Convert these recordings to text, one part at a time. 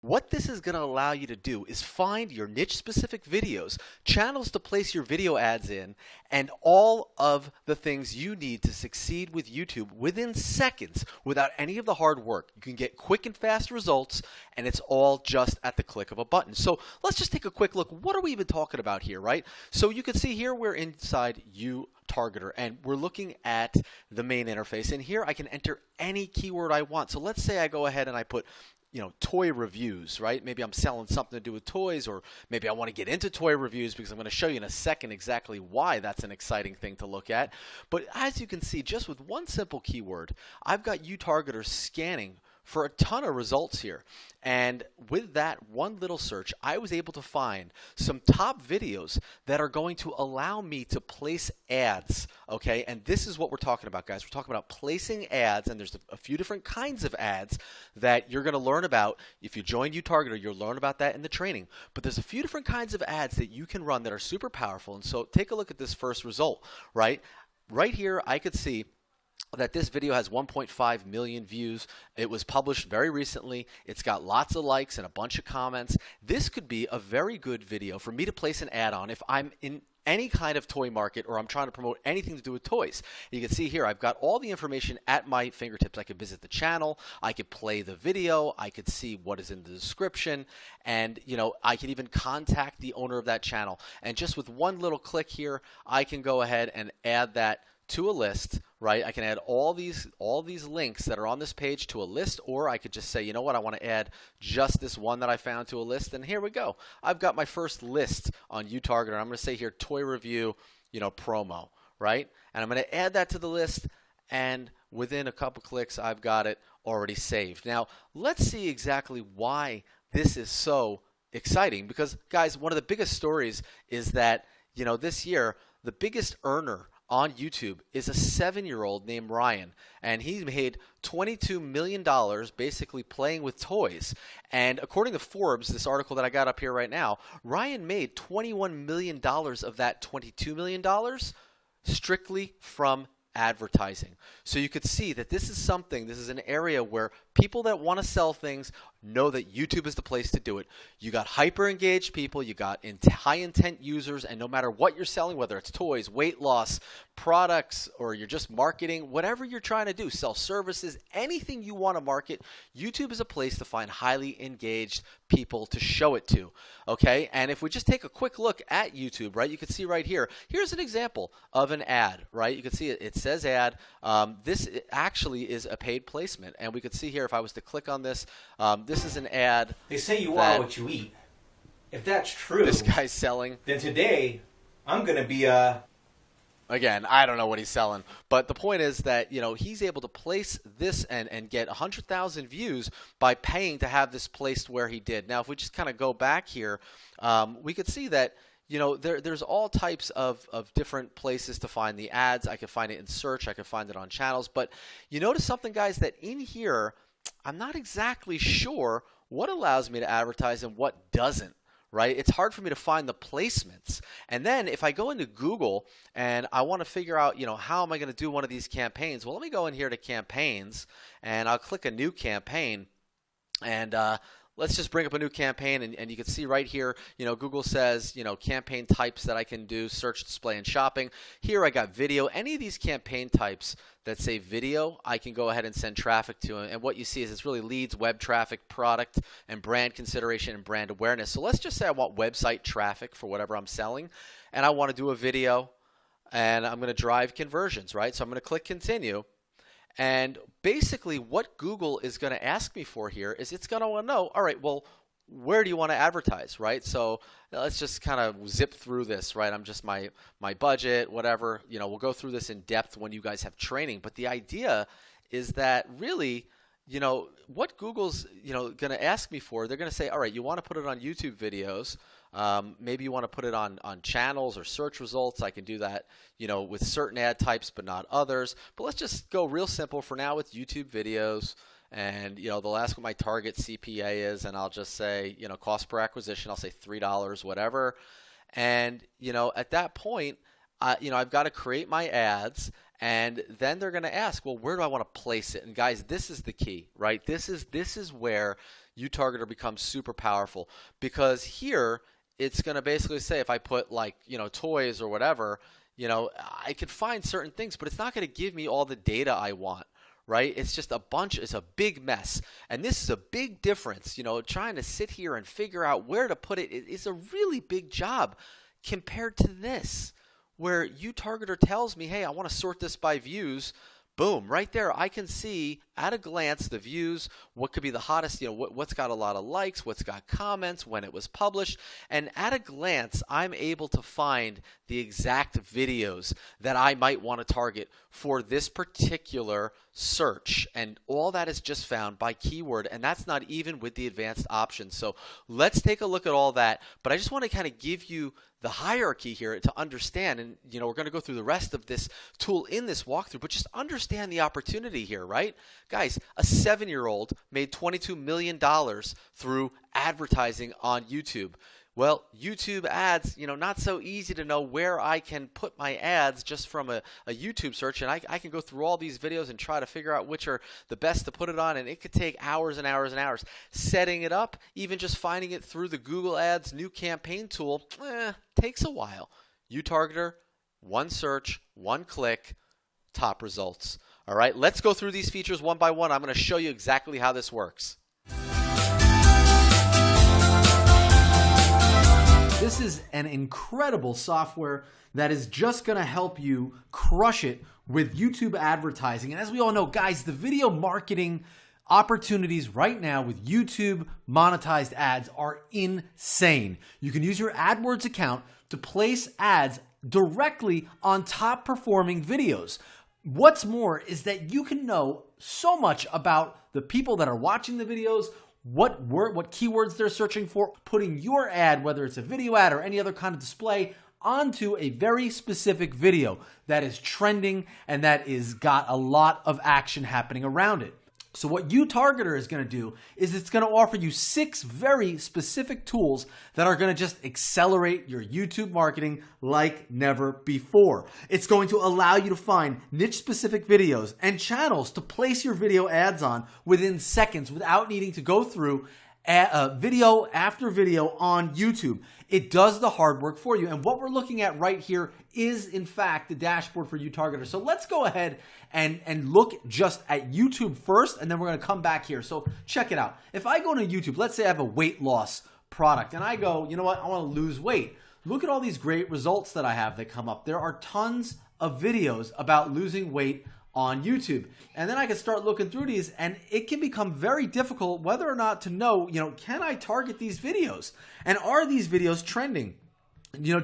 What this is going to allow you to do is find your niche specific videos, channels to place your video ads in, and all of the things you need to succeed with YouTube within seconds without any of the hard work. You can get quick and fast results, and it's all just at the click of a button. So let's just take a quick look. What are we even talking about here, right? So you can see here we're inside YouTargetr, and we're looking at the main interface. And here I can enter any keyword I want. So let's say I go ahead and I put toy reviews, right? Maybe I'm selling something to do with toys, or maybe I want to get into toy reviews because I'm going to show you in a second exactly why that's an exciting thing to look at. But as you can see, just with one simple keyword, I've got YouTargetr scanning for a ton of results here. And with that one little search, I was able to find some top videos that are going to allow me to place ads, okay? And this is what we're talking about, guys. We're talking about placing ads, and there's a few different kinds of ads that you're going to learn about. If you join YouTargetr, you'll learn about that in the training. But there's a few different kinds of ads that you can run that are super powerful. And so take a look at this first result, right? Right here, I could see that this video has 1.5 million views. It was published very recently. It's got lots of likes and a bunch of comments. This could be a very good video for me to place an ad on if I'm in any kind of toy market or I'm trying to promote anything to do with toys. You can see here I've got all the information at my fingertips. I could visit the channel, I could play the video, I could see what is in the description, and I could even contact the owner of that channel. And just with one little click here, I can go ahead and add that to a list, right? I can add all these links that are on this page to a list, or I could just say, you know what, I want to add just this one that I found to a list, and here we go. I've got my first list on YouTargetr. I'm going to say here toy review, promo, right? And I'm going to add that to the list, and within a couple clicks, I've got it already saved. Now, let's see exactly why this is so exciting, because guys, one of the biggest stories is that, this year, the biggest earner on YouTube is a 7-year-old named Ryan, and he made $22 million basically playing with toys. And according to Forbes, this article that I got up here right now, Ryan made $21 million of that $22 million strictly from advertising. So you could see that this is an area where people that want to sell things know that YouTube is the place to do it. You got hyper engaged people, you got high intent users, and no matter what you're selling, whether it's toys, weight loss, products, or you're just marketing, whatever you're trying to do, sell services, anything you want to market, YouTube is a place to find highly engaged people to show it to. Okay, and if we just take a quick look at YouTube, right, you can see right here, here's an example of an ad, right? You can see it says ad. This actually is a paid placement, and we could see here if I was to click on this, this is an ad. They say you are what you eat. If that's true, this guy's selling. Then today I'm going to be Again, I don't know what he's selling, but the point is that he's able to place this and get 100,000 views by paying to have this placed where he did. Now, if we just kind of go back here, we could see that there's all types of different places to find the ads. I could find it in search. I could find it on channels. But you notice something, guys, that in here, I'm not exactly sure what allows me to advertise and what doesn't. Right? It's hard for me to find the placements. And then if I go into Google and I want to figure out, how am I going to do one of these campaigns? Well, let me go in here to campaigns, and I'll click a new campaign, and let's just bring up a new campaign, and you can see right here, Google says, campaign types that I can do, search, display, and shopping. Here I got video. Any of these campaign types that say video, I can go ahead and send traffic to. And what you see is it's really leads, web traffic, product, and brand consideration and brand awareness. So let's just say I want website traffic for whatever I'm selling, and I want to do a video, and I'm going to drive conversions, right? So I'm going to click continue. And basically what Google is going to ask me for here is it's going to want to know, all right, well, where do you want to advertise, right? So let's just kind of zip through this, right? I'm just my budget, whatever. We'll go through this in depth when you guys have training. But the idea is that really, what Google's, going to ask me for, they're going to say, all right, you want to put it on YouTube videos. Maybe you want to put it on channels or search results. I can do that, with certain ad types, but not others. But let's just go real simple for now with YouTube videos. And, they'll ask what my target CPA is, and I'll just say, cost per acquisition. I'll say $3, whatever. And, at that point, I've got to create my ads. And then they're going to ask, well, where do I want to place it? And guys, this is the key, right? This is where YouTargetr becomes super powerful, because here it's going to basically say, if I put like, toys or whatever, I could find certain things, but it's not going to give me all the data I want. Right? It's just it's a big mess. And this is a big difference. Trying to sit here and figure out where to put it is a really big job compared to this, where YouTargetr tells me, hey, I want to sort this by views. Boom, right there, I can see at a glance the views, what could be the hottest, what's got a lot of likes, what's got comments, when it was published, and at a glance, I'm able to find the exact videos that I might want to target for this particular search, and all that is just found by keyword, and that's not even with the advanced options. So let's take a look at all that, but I just want to kind of give you the hierarchy here to understand, and we're going to go through the rest of this tool in this walkthrough, but just understand the opportunity here, right? Guys, a 7-year-old made $22 million through advertising on YouTube. Well, YouTube ads, not so easy to know where I can put my ads just from a YouTube search, and I can go through all these videos and try to figure out which are the best to put it on, and it could take hours and hours and hours. Setting it up, even just finding it through the Google Ads new campaign tool, takes a while. YouTargetr, one search, one click, top results. All right, let's go through these features one by one. I'm going to show you exactly how this works. This is an incredible software that is just going to help you crush it with YouTube advertising. And as we all know, guys, the video marketing opportunities right now with YouTube monetized ads are insane. You can use your AdWords account to place ads directly on top performing videos. What's more is that you can know so much about the people that are watching the videos, what keywords they're searching for, putting your ad, whether it's a video ad or any other kind of display, onto a very specific video that is trending and that is got a lot of action happening around it. So what YouTargetr is going to do is it's going to offer you 6 very specific tools that are going to just accelerate your YouTube marketing like never before. It's going to allow you to find niche-specific videos and channels to place your video ads on within seconds without needing to go through video after video on YouTube. It does the hard work for you. And what we're looking at right here is, in fact, the dashboard for YouTargetr. So let's go ahead and look just at YouTube first, and then we're going to come back here. So check it out. If I go to YouTube, let's say I have a weight loss product, and I go, you know what, I want to lose weight. Look at all these great results that I have that come up. There are tons of videos about losing weight on YouTube. And then I can start looking through these, and it can become very difficult whether or not to know, can I target these videos? And are these videos trending?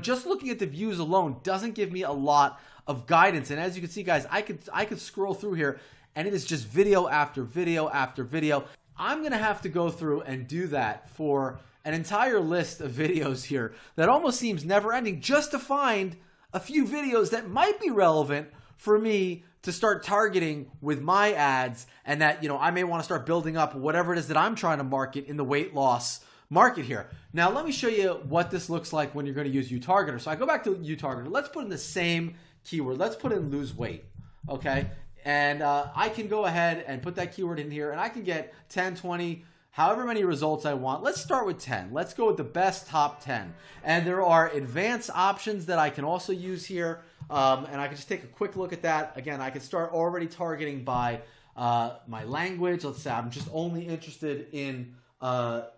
Just looking at the views alone doesn't give me a lot of guidance. And as you can see, guys, I could scroll through here, and it is just video after video after video. I'm going to have to go through and do that for an entire list of videos here that almost seems never ending, just to find a few videos that might be relevant for me to start targeting with my ads, and that, I may want to start building up whatever it is that I'm trying to market in the weight loss market here. Now, let me show you what this looks like when you're going to use YouTargetr. So I go back to YouTargetr. Let's put in the same keyword. Let's put in lose weight, okay? And I can go ahead and put that keyword in here, and I can get 10, 20, however many results I want. Let's start with 10. Let's go with the best top 10. And there are advanced options that I can also use here. And I can just take a quick look at that. Again, I can start already targeting by my language. Let's say I'm just only interested in,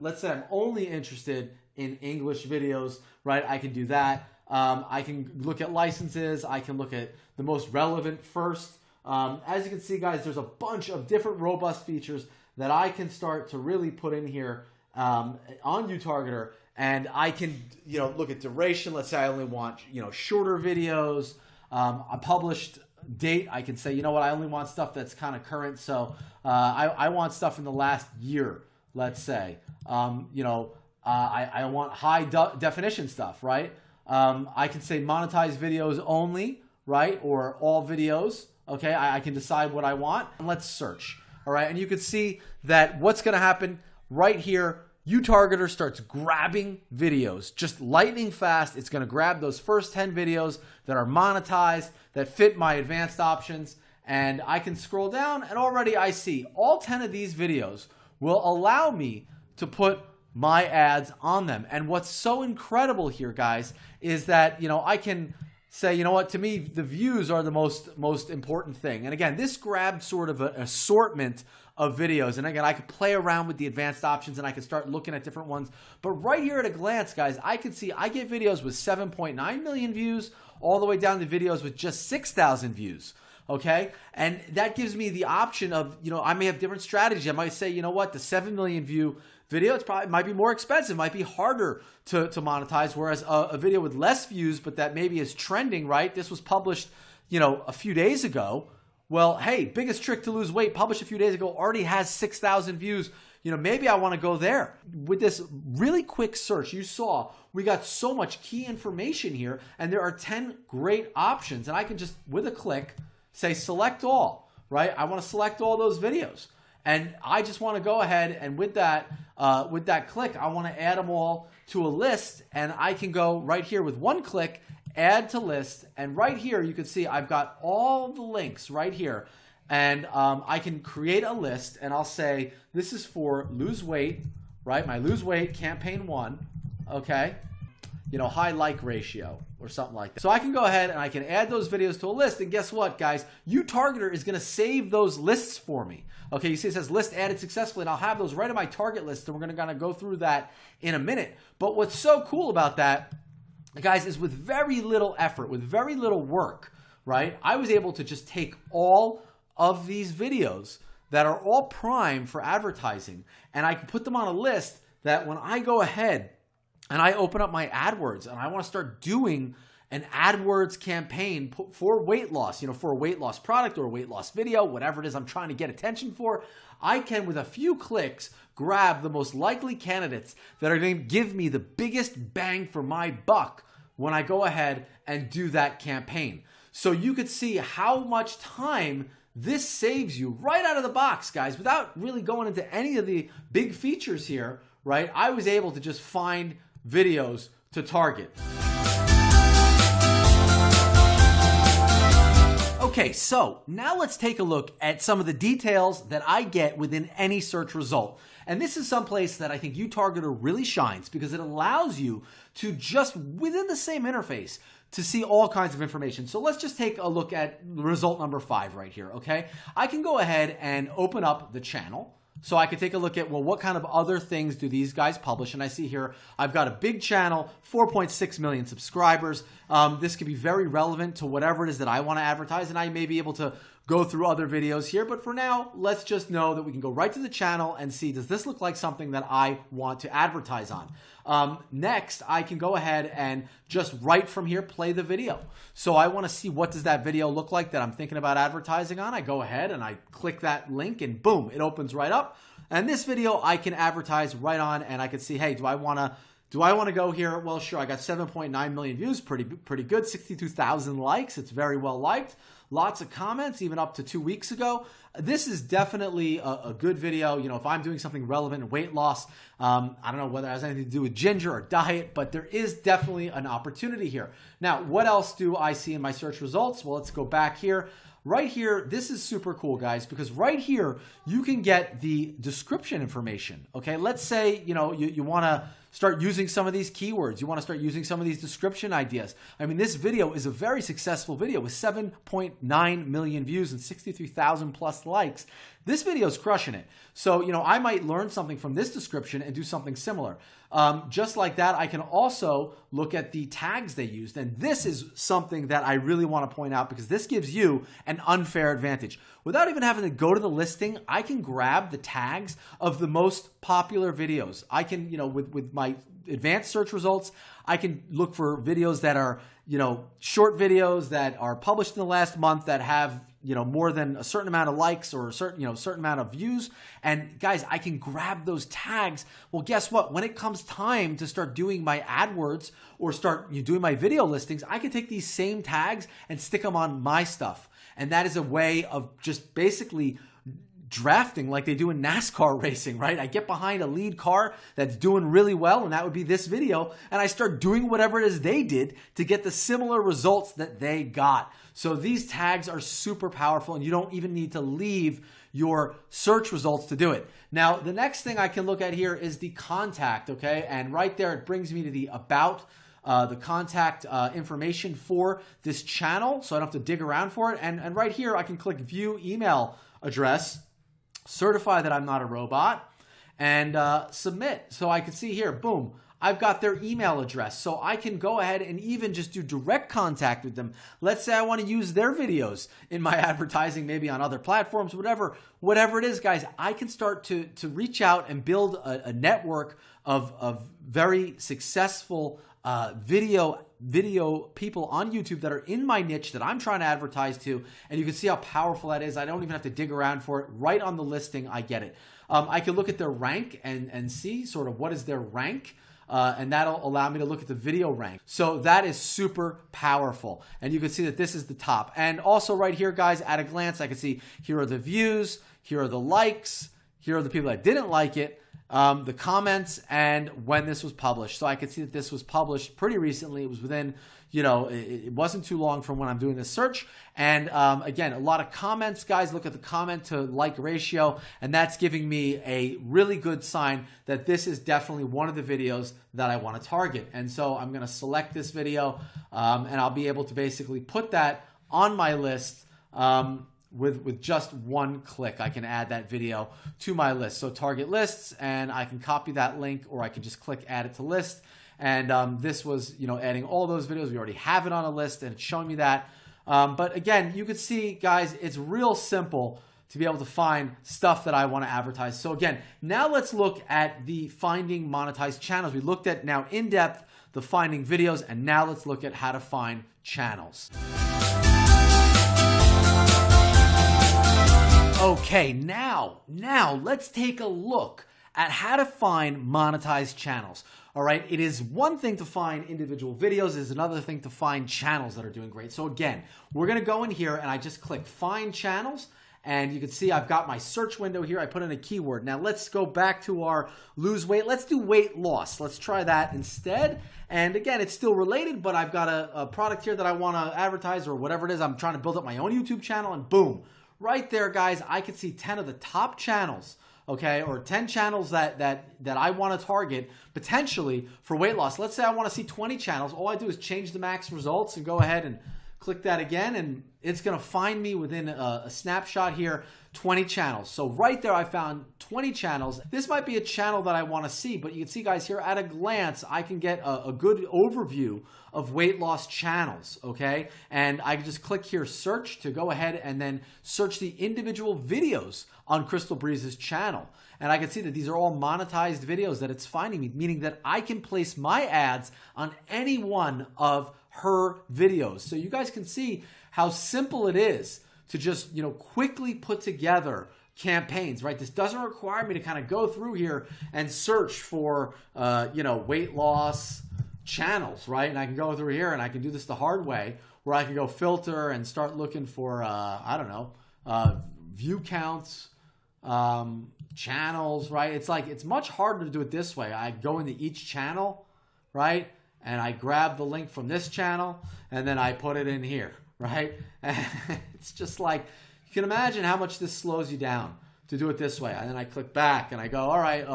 let's say I'm only interested in English videos, right? I can do that. I can look at licenses. I can look at the most relevant first. As you can see, guys, there's a bunch of different robust features that I can start to really put in here on YouTargetr. And I can, look at duration. Let's say I only want, shorter videos. A published date. I can say, you know what, I only want stuff that's kind of current. So I want stuff in the last year, let's say. I want high definition stuff, right? I can say monetize videos only, right? Or all videos. Okay, I can decide what I want. And let's search. All right, and you can see that what's going to happen right here. YouTargetr starts grabbing videos just lightning fast. It's going to grab those first 10 videos that are monetized, that fit my advanced options, and I can scroll down, and already I see all 10 of these videos will allow me to put my ads on them. And what's so incredible here, guys, is that, I can say, you know what, to me, the views are the most important thing. And again, this grabbed sort of an assortment of videos. And again, I could play around with the advanced options and I could start looking at different ones. But right here at a glance, guys, I can see I get videos with 7.9 million views all the way down to videos with just 6,000 views. Okay. And that gives me the option of, I may have different strategies. I might say, you know what, the 7 million view video, might be more expensive, might be harder to monetize. Whereas a video with less views, but that maybe is trending, right? This was published, a few days ago. Well, hey, biggest trick to lose weight, published a few days ago, already has 6,000 views. Maybe I want to go there. With this really quick search, you saw we got so much key information here, and there are 10 great options. And I can just, with a click, say select all, right? I want to select all those videos. And I just want to go ahead and with that click, I want to add them all to a list. And I can go right here with one click, add to list. And right here, you can see I've got all the links right here. And I can create a list and I'll say, this is for lose weight, right? My lose weight campaign 1, okay? High like ratio or something like that. So I can go ahead and I can add those videos to a list. And guess what, guys? YouTargetr is going to save those lists for me. Okay, you see it says list added successfully, and I'll have those right in my target list, and we're going to go through that in a minute. But what's so cool about that, guys, is with very little effort, with very little work, right? I was able to just take all of these videos that are all prime for advertising, and I can put them on a list that when I go ahead and I open up my AdWords and I want to start doing an AdWords campaign for weight loss, for a weight loss product or a weight loss video, whatever it is I'm trying to get attention for, I can, with a few clicks, grab the most likely candidates that are going to give me the biggest bang for my buck when I go ahead and do that campaign. So you could see how much time this saves you right out of the box, guys, without really going into any of the big features here, right? I was able to just find videos to target. Okay, so now let's take a look at some of the details that I get within any search result. And this is someplace that I think YouTargetr really shines because it allows you to just within the same interface to see all kinds of information. So let's just take a look at result number 5 right here, okay? I can go ahead and open up the channel. So I could take a look at, well, what kind of other things do these guys publish? And I see here, I've got a big channel, 4.6 million subscribers. This could be very relevant to whatever it is that I want to advertise, and I may be able to go through other videos here. But for now, let's just know that we can go right to the channel and see, does this look like something that I want to advertise on? Next, I can go ahead and just right from here, play the video. So I want to see what does that video look like that I'm thinking about advertising on. I go ahead and I click that link and boom, it opens right up. And this video I can advertise right on, and I can see, hey, do I want to go here? Well, sure, I got 7.9 million views, pretty good, 62,000 likes. It's very well liked. Lots of comments, even up to 2 weeks ago. This is definitely a good video. If I'm doing something relevant in weight loss, I don't know whether it has anything to do with ginger or diet, but there is definitely an opportunity here. Now, what else do I see in my search results? Well, let's go back here. Right here, this is super cool, guys, because right here, you can get the description information, okay? Let's say, you want to start using some of these keywords. You want to start using some of these description ideas. I mean, this video is a very successful video with 7.9 million views and 63,000 plus likes. This video is crushing it. So, I might learn something from this description and do something similar. Just like that, I can also look at the tags they used. And this is something that I really want to point out because this gives you an unfair advantage. Without even having to go to the listing, I can grab the tags of the most popular videos. I can, with my advanced search results, I can look for videos that are, short videos that are published in the last month that have, more than a certain amount of likes or a certain amount of views. And guys, I can grab those tags. Well, guess what? When it comes time to start doing my AdWords or start doing my video listings, I can take these same tags and stick them on my stuff. And that is a way of just basically drafting like they do in NASCAR racing, right? I get behind a lead car that's doing really well, and that would be this video, and I start doing whatever it is they did to get the similar results that they got. So these tags are super powerful, and you don't even need to leave your search results to do it. Now, the next thing I can look at here is the contact, okay? And right there, it brings me to the about, the contact information for this channel, so I don't have to dig around for it. And right here, I can click view email address, certify that I'm not a robot, and submit. So I can see here, boom, I've got their email address. So I can go ahead and even just do direct contact with them. Let's say I want to use their videos in my advertising, maybe on other platforms, whatever it is, guys. I can start to reach out and build a network of very successful video people on YouTube that are in my niche that I'm trying to advertise to. And you can see how powerful that is. I don't even have to dig around for it. Right on the listing, I get it. I can look at their rank and see sort of what is their rank. And that'll allow me to look at the video rank. So that is super powerful. And you can see that this is the top. And also right here, guys, at a glance, I can see here are the views, here are the likes, here are the people that didn't like it, the comments, and when this was published. So I can see that this was published pretty recently. It was within, it wasn't too long from when I'm doing this search. And again, a lot of comments, guys. Look at the comment to like ratio, and that's giving me a really good sign that this is definitely one of the videos that I want to target. And so I'm going to select this video, and I'll be able to basically put that on my list with just one click. I can add that video to my list. So target lists, and I can copy that link, or I can just click add it to list. And this was, adding all those videos. We already have it on a list, and it's showing me that. But again, you can see, guys, it's real simple to be able to find stuff that I want to advertise. So again, now let's look at the finding monetized channels. We looked at now in depth the finding videos, and now let's look at how to find channels. Okay, now let's take a look at how to find monetized channels. All right, it is one thing to find individual videos, it is another thing to find channels that are doing great. So again, we're gonna go in here and I just click find channels, and you can see I've got my search window here. I put in a keyword. Now let's go back to our lose weight. Let's do weight loss. Let's try that instead. And again, it's still related, but I've got a product here that I wanna advertise, or whatever it is. I'm trying to build up my own YouTube channel, and boom, right there, guys, I can see 10 of the top channels, okay, or 10 channels that I want to target potentially for weight loss. Let's say I want to see 20 channels. All I do is change the max results and go ahead and click that again, and it's going to find me within a snapshot here 20 channels. So right there, I found 20 channels. This might be a channel that I want to see, but you can see, guys, here at a glance, I can get a good overview of weight loss channels, okay? And I can just click here, search, to go ahead and then search the individual videos on Crystal Breeze's channel. And I can see that these are all monetized videos that it's finding me, meaning that I can place my ads on any one of her videos. So you guys can see how simple it is to just, quickly put together campaigns, right? This doesn't require me to kind of go through here and search for, weight loss channels, right? And I can go through here and I can do this the hard way, where I can go filter and start looking for, view counts, channels, right? It's much harder to do it this way. I go into each channel, right? And I grab the link from this channel, and then I put it in here, right? And it's just like, you can imagine how much this slows you down to do it this way. And then I click back and I go, all right,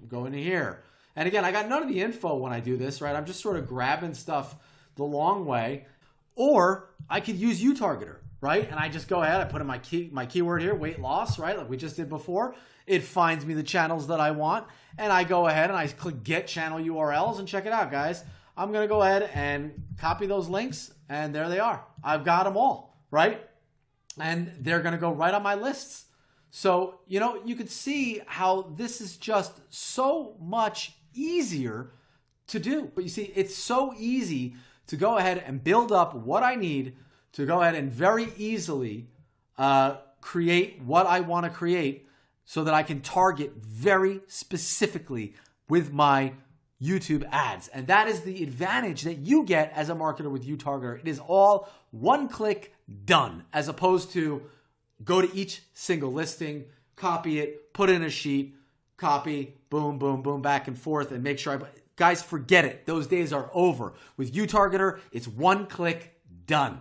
go into here. And again, I got none of the info when I do this, right? I'm just sort of grabbing stuff the long way. Or I could use YouTargetr, right? And I just go ahead, I put in my keyword here, weight loss, right? Like we just did before. It finds me the channels that I want. And I go ahead and I click get channel URLs, and check it out, guys. I'm going to go ahead and copy those links, and there they are. I've got them all, right? And they're going to go right on my lists. So, you could see how this is just so much easier to do. But you see, it's so easy to go ahead and build up what I need to go ahead and very easily create what I want to create, so that I can target very specifically with my YouTube ads. And that is the advantage that you get as a marketer with YouTargetr. It is all one click done, as opposed to go to each single listing, copy it, put it in a sheet, copy, boom, boom, boom, back and forth, and make sure guys, forget it. Those days are over. With YouTargetr, it's one click done.